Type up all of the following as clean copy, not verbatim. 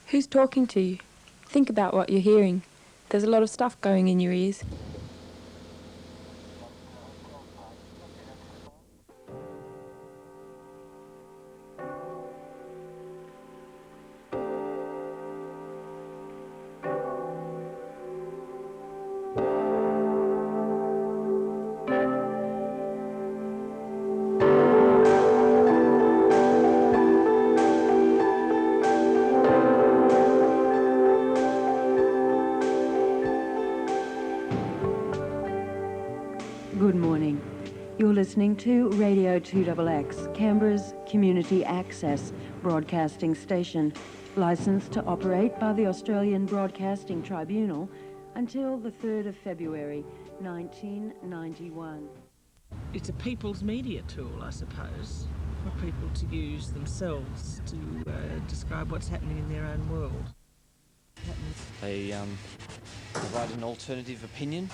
Who's talking to you? Think about what you're hearing. There's a lot of stuff going in your ears. Good morning. You're listening to Radio 2XX, Canberra's community access broadcasting station, licensed to operate by the Australian Broadcasting Tribunal until the 3rd of February 1991. It's a people's media tool, I suppose, for people to use themselves to describe what's happening in their own world. They provide an alternative opinion.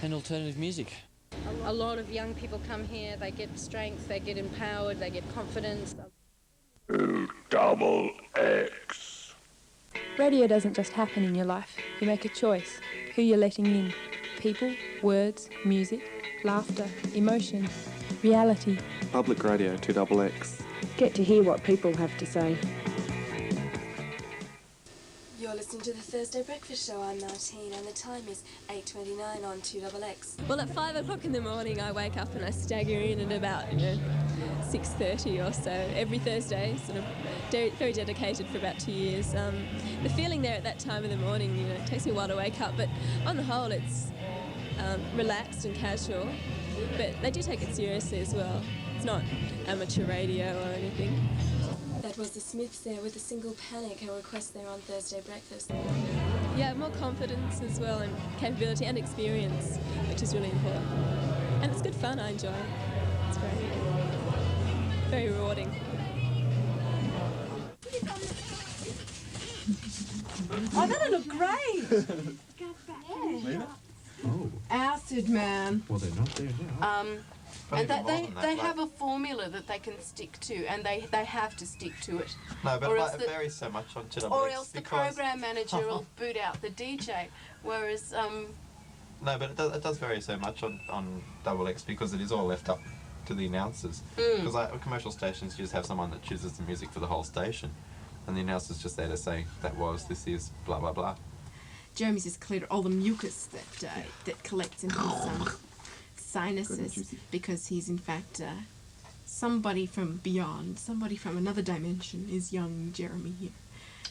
And alternative music. A lot of young people come here, they get strength, they get empowered, they get confidence. Double X. Radio doesn't just happen in your life. You make a choice. Who you're letting in. People, words, music, laughter, emotion, reality. Public Radio 2XX. Get to hear what people have to say. You're listening to the Thursday Breakfast Show. I'm Martine and the time is 8:29 on 2XX. Well, at 5 o'clock in the morning I wake up and I stagger in at about, 6:30 or so every Thursday, sort of very dedicated for about 2 years. The feeling there at that time of the morning, it takes me a while to wake up, but on the whole it's relaxed and casual, but they do take it seriously as well. It's not amateur radio or anything. That was the Smiths there with a single Panic, a request there on Thursday Breakfast. Yeah, more confidence as well, and capability and experience, which is really important. And it's good fun, I enjoy it. It's very rewarding. Oh, that'll look great! Oh. Acid Man. Well, they're not there now. And they have a formula that they can stick to, and they have to stick to it. No, but it varies so much on Chitterbugs. Or else the program manager will boot out the DJ, whereas... No, but it does vary so much on Double X because it is all left up to the announcers. Because commercial stations, you just have someone that chooses the music for the whole station, and the announcer's just there to say, this is, blah, blah, blah. Jeremy's just cleared all the mucus that collects in his sinuses, because he's in fact somebody from beyond, somebody from another dimension is young Jeremy here.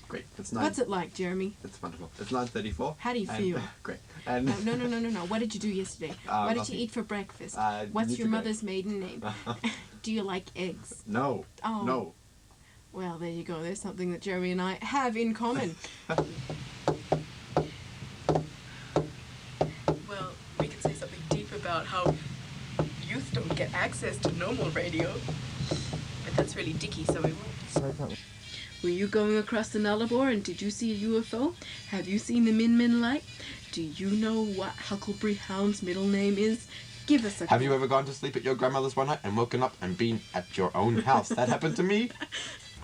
Great. It's 9. What's it like, Jeremy? It's wonderful. It's 9:34. How do you feel? Great. And No. What did you do yesterday? What did you eat for breakfast? What's your mother's maiden name? Do you like eggs? No. Oh. No. Well, there you go. There's something that Jeremy and I have in common. Well, we can say something deep about how youth don't get access to normal radio. But that's really dicky, so we won't. Were you going across the Nullarbor and did you see a UFO? Have you seen the Min light? Do you know what Huckleberry Hound's middle name is? Give us a Have you ever gone to sleep at your grandmother's one night and woken up and been at your own house? That happened to me.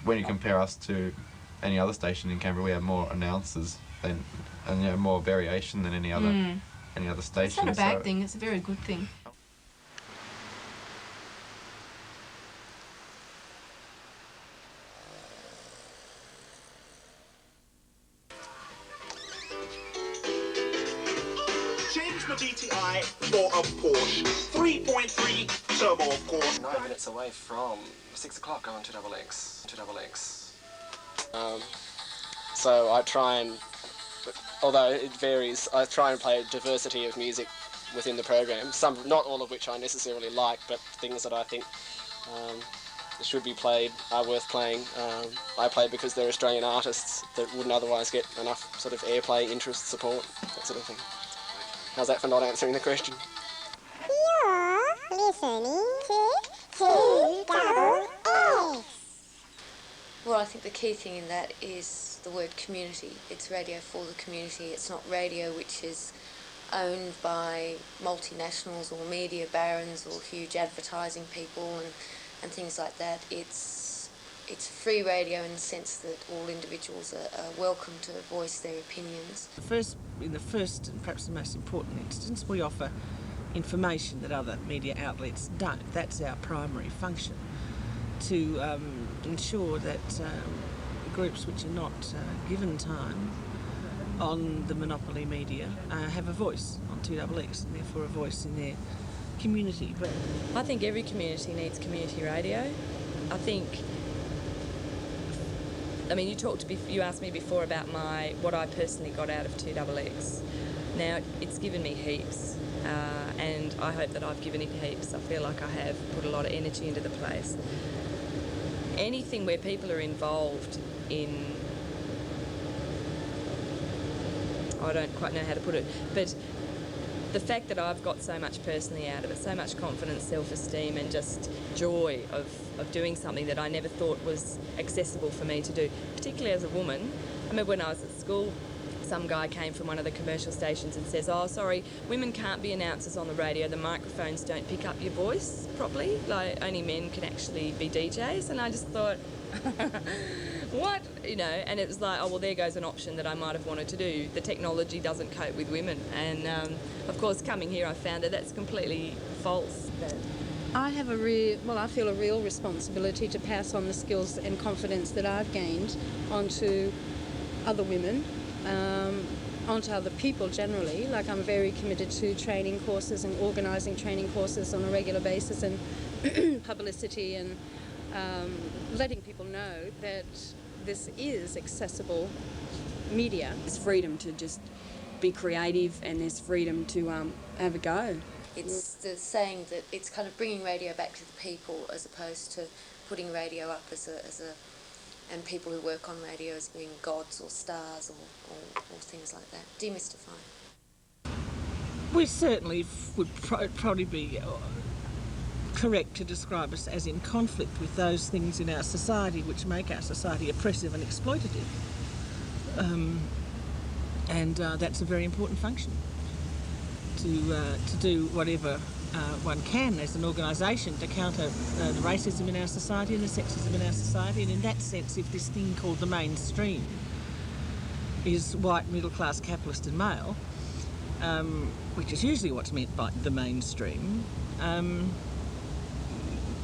When you compare us to any other station in Canberra, we have more announcers and more variation than any other station. It's not a bad thing, it's a very good thing. Change the DTI for a Porsche 3.3 turbo, of course. 9 minutes away from 6 o'clock on 2XX. So I try and, although it varies, I try and play a diversity of music within the program. Some, not all of which I necessarily like, but things that I think should be played are worth playing. I play because they're Australian artists that wouldn't otherwise get enough sort of airplay, interest, support, that sort of thing. How's that for not answering the question? You're listening to 2XX. Well, I think the key thing in that is the word community. It's radio for the community. It's not radio which is owned by multinationals or media barons or huge advertising people and and things like that. It's free radio in the sense that all individuals are welcome to voice their opinions. In the first and perhaps the most important instance, we offer information that other media outlets don't. That's our primary function, to ensure that groups which are not given time on the monopoly media have a voice on 2XX, and therefore a voice in their community. But I think every community needs community radio. You asked me before about what I personally got out of 2XX. Now, it's given me heaps, and I hope that I've given it heaps. I feel like I have put a lot of energy into the place. Anything where people are involved in, I don't quite know how to put it, but the fact that I've got so much personally out of it, so much confidence, self-esteem and just joy of doing something that I never thought was accessible for me to do, particularly as a woman. I remember when I was at school, some guy came from one of the commercial stations and says, "Oh, sorry, women can't be announcers on the radio, the microphones don't pick up your voice properly, like only men can actually be DJs." And I just thought, what? And it was like, oh, well, there goes an option that I might have wanted to do. The technology doesn't cope with women. And of course, coming here, I found that that's completely false. I feel a real responsibility to pass on the skills and confidence that I've gained onto other women, onto other people generally. Like, I'm very committed to training courses and organising training courses on a regular basis, and publicity, and letting people know that this is accessible media. There's freedom to just be creative, and there's freedom to have a go. It's the saying that it's kind of bringing radio back to the people, as opposed to putting radio up as a and people who work on radio as being gods or stars or things like that. Demystifying. We certainly would probably be correct to describe us as in conflict with those things in our society which make our society oppressive and exploitative. And that's a very important function, to do whatever one can as an organisation to counter the racism in our society and the sexism in our society. And in that sense, if this thing called the mainstream is white, middle-class, capitalist and male, which is usually what's meant by the mainstream,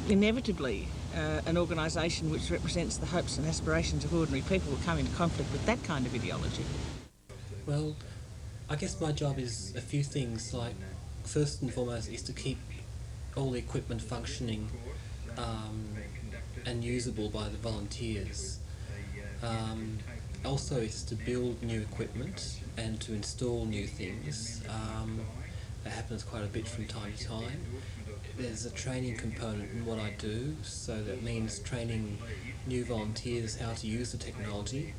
inevitably an organisation which represents the hopes and aspirations of ordinary people will come into conflict with that kind of ideology. Well, I guess my job is a few things, like first and foremost is to keep all the equipment functioning and usable by the volunteers. Also it's to build new equipment and to install new things. That happens quite a bit from time to time. There's a training component in what I do, so that means training new volunteers how to use the technology,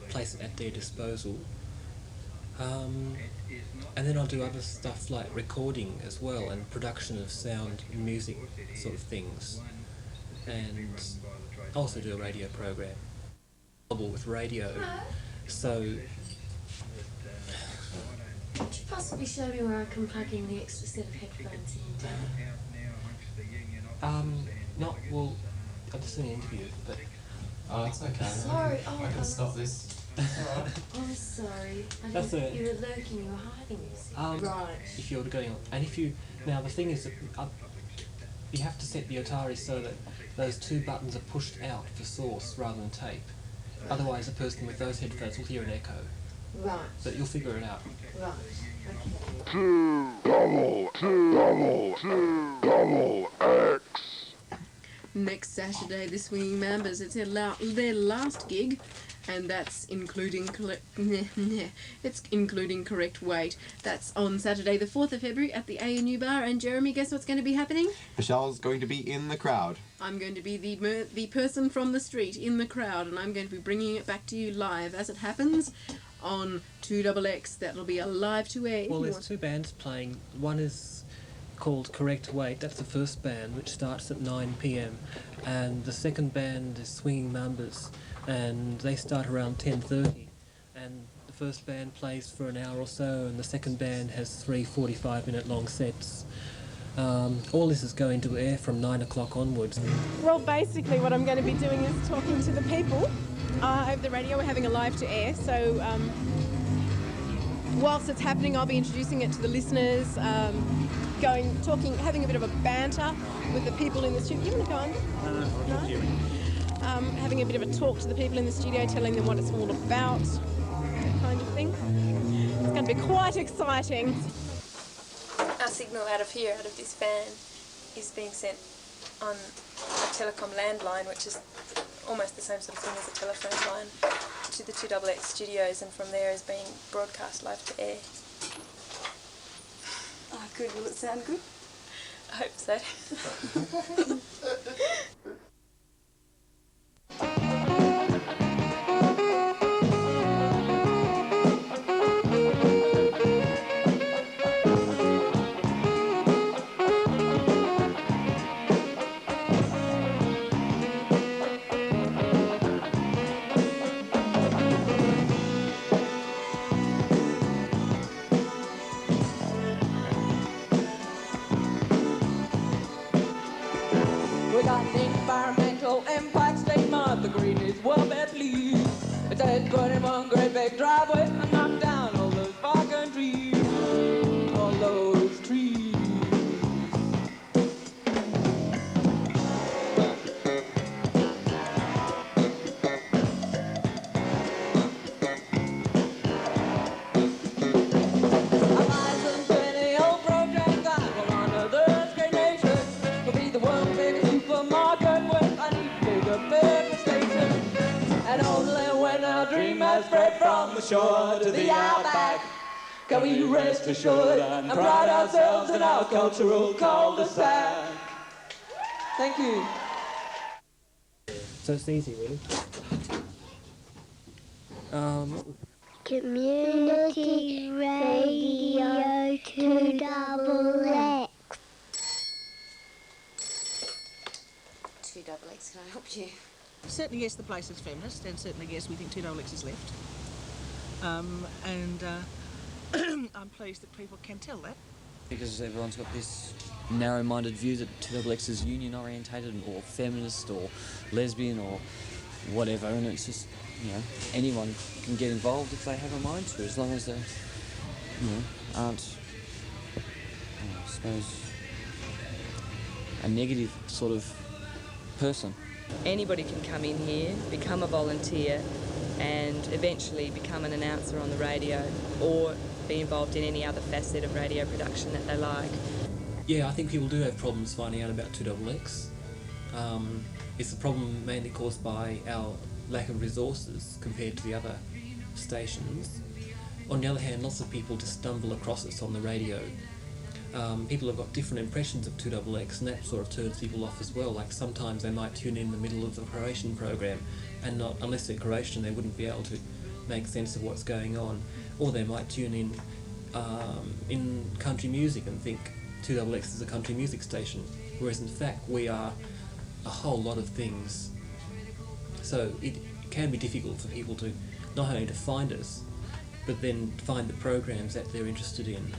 place it at their disposal. And then I'll do other stuff like recording as well, and production of sound and music sort of things. And also do a radio program with radio. So could you possibly show me where I can plug in the extra set of headphones in? Not, well, I'm just doing an interview, but... Oh, it's okay. Sorry, I can stop this. Oh, sorry. That's it. You were lurking, you were hiding this. Right. If you're going on, and if you, now the thing is that you have to set the Atari so that those two buttons are pushed out for source rather than tape. Otherwise a person with those headphones will hear an echo. Right. But you'll figure it out. Right. Double X. Next Saturday, the Swinging Mambas. It's their last gig, and that's including correct weight. That's on Saturday, the 4th of February at the ANU Bar. And Jeremy, guess what's going to be happening? Michelle's going to be in the crowd. I'm going to be the person from the street in the crowd, and I'm going to be bringing it back to you live as it happens on 2XX. That'll be a live to air. Well, there's two bands playing. One is called Correct Weight. That's the first band, which starts at 9 p.m. And the second band is Swinging Mambas, and they start around 10:30. And the first band plays for an hour or so, and the second band has 3 45-minute long sets. All this is going to air from 9 o'clock onwards. Well, basically what I'm going to be doing is talking to the people over the radio. We're having a live to air, so whilst it's happening, I'll be introducing it to the listeners, having a bit of a banter with the people in the studio. You want to go on? No? Having a bit of a talk to the people in the studio, telling them what it's all about, that kind of thing. It's going to be quite exciting. Our signal out of here, out of this van, is being sent on a telecom landline, which is almost the same sort of thing as a telephone line, to the 2XX studios, and from there is being broadcast live to air. Oh, good. Will it sound good? I hope so. The green is well best leaves. It says put him on great big driveway and knock down all those fucking trees. All those trees. I buy some penny old project I will honor this great nation. We'll be the world's biggest supermarket with I need bigger paper station. And only when our dream has spread from the shore to the outback can we rest assured and pride ourselves in our cultural cul-de-sac. Thank you. So it's easy, really. Community Radio 2XX. 2XX, can I help you? Certainly, yes, the place is feminist, and certainly, yes, we think 2XX is left. I'm pleased that people can tell that. Because everyone's got this narrow-minded view that 2XX is union-orientated or feminist or lesbian or whatever, and it's just, anyone can get involved if they have a mind to, as long as they, aren't, I suppose, a negative sort of person. Anybody can come in here, become a volunteer, and eventually become an announcer on the radio or be involved in any other facet of radio production that they like. Yeah, I think people do have problems finding out about 2XX. It's a problem mainly caused by our lack of resources compared to the other stations. On the other hand, lots of people just stumble across us on the radio. People have got different impressions of 2XX, and that sort of turns people off as well. Like sometimes they might tune in the middle of the Croatian program, and not unless they're Croatian they wouldn't be able to make sense of what's going on. Or they might tune in country music and think 2XX is a country music station, whereas in fact we are a whole lot of things. So it can be difficult for people to not only to find us, but then find the programs that they're interested in.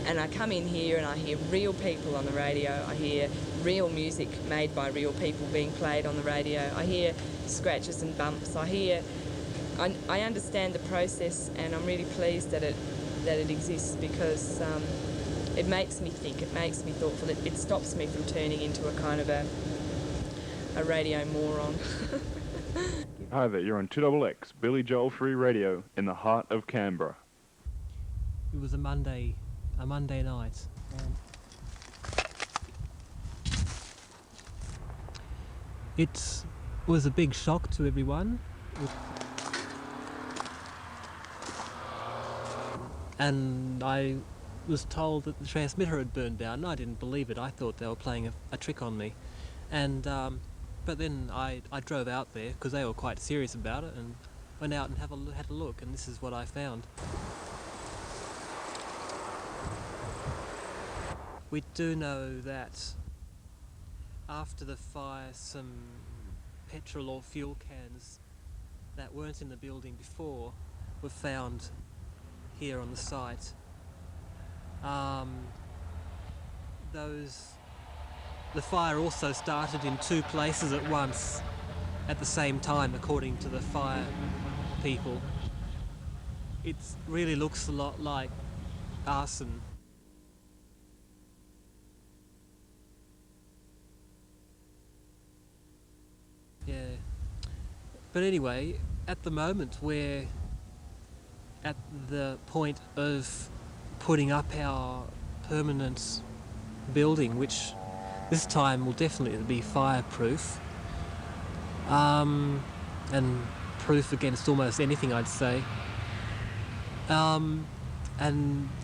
And I come in here and I hear real people on the radio, I hear real music made by real people being played on the radio, I hear scratches and bumps, I understand the process, and I'm really pleased that it exists, because it makes me think, it makes me thoughtful, it stops me from turning into a kind of a radio moron. Hi there, you're on 2XX, Billy Joel Free Radio, in the heart of Canberra. It was a Monday night. It was a big shock to everyone. And I was told that the transmitter had burned down, and I didn't believe it. I thought they were playing a trick on me. And but then I drove out there, because they were quite serious about it, and went out and had a look, and this is what I found. We do know that after the fire, some petrol or fuel cans that weren't in the building before were found here on the site. the fire also started in two places at once at the same time, according to the fire people. It really looks a lot like arson. Yeah. But anyway, at the moment we're at the point of putting up our permanent building, which this time will definitely be fireproof, and proof against almost anything, I'd say, and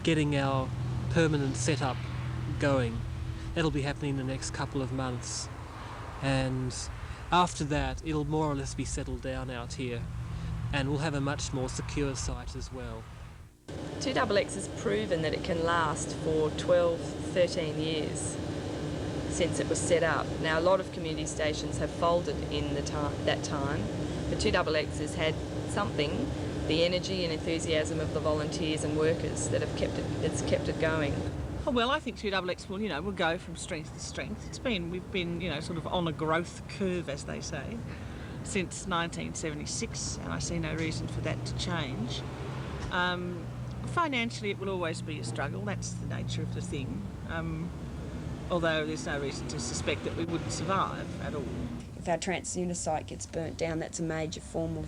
getting our permanent setup going. That'll be happening in the next couple of months, and after that it'll more or less be settled down out here, and we'll have a much more secure site as well. 2XX has proven that it can last for 12, 13 years since it was set up. Now, a lot of community stations have folded in that time, but 2XX has had something, the energy and enthusiasm of the volunteers and workers that have kept it going. Oh, well, I think 2XX will, will go from strength to strength. We've been, sort of on a growth curve, as they say, since 1976, and I see no reason for that to change. Financially, it will always be a struggle. That's the nature of the thing. Although there's no reason to suspect that we wouldn't survive at all. If our transceiver site gets burnt down, that's a major form of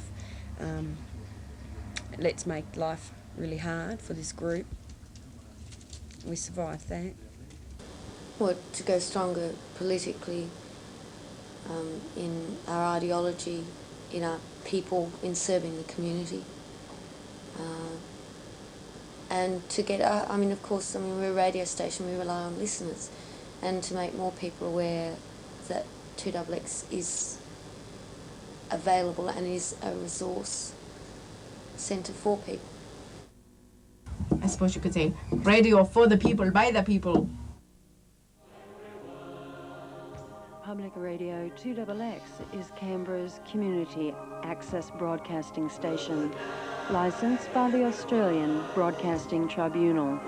let's make life really hard for this group. We survived that. Well, to go stronger politically, in our ideology, in our people, in serving the community. And to get, of course, we're a radio station, we rely on listeners, and to make more people aware that 2XX is available and is a resource centre for people. I suppose you could say radio for the people, by the people. Public Radio 2XX is Canberra's community access broadcasting station, licensed by the Australian Broadcasting Tribunal.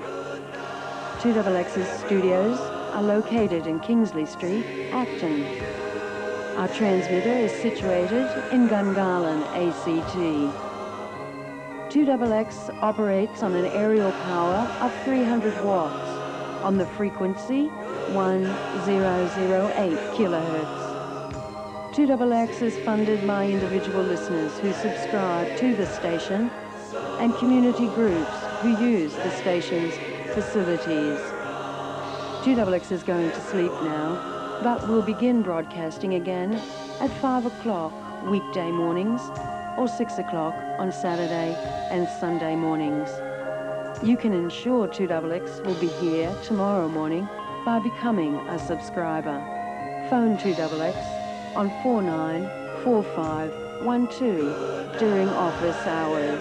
2XX's studios are located in Kingsley Street, Acton. Our transmitter is situated in Gungahlin, ACT. 2XX operates on an aerial power of 300 watts on the frequency 1008 kilohertz. 2XX is funded by individual listeners who subscribe to the station and community groups who use the station's facilities. 2XX is going to sleep now, but will begin broadcasting again at 5 o'clock weekday mornings or 6 o'clock on Saturday and Sunday mornings. You can ensure 2XX will be here tomorrow morning by becoming a subscriber. Phone 2XX on 494512 during office hours.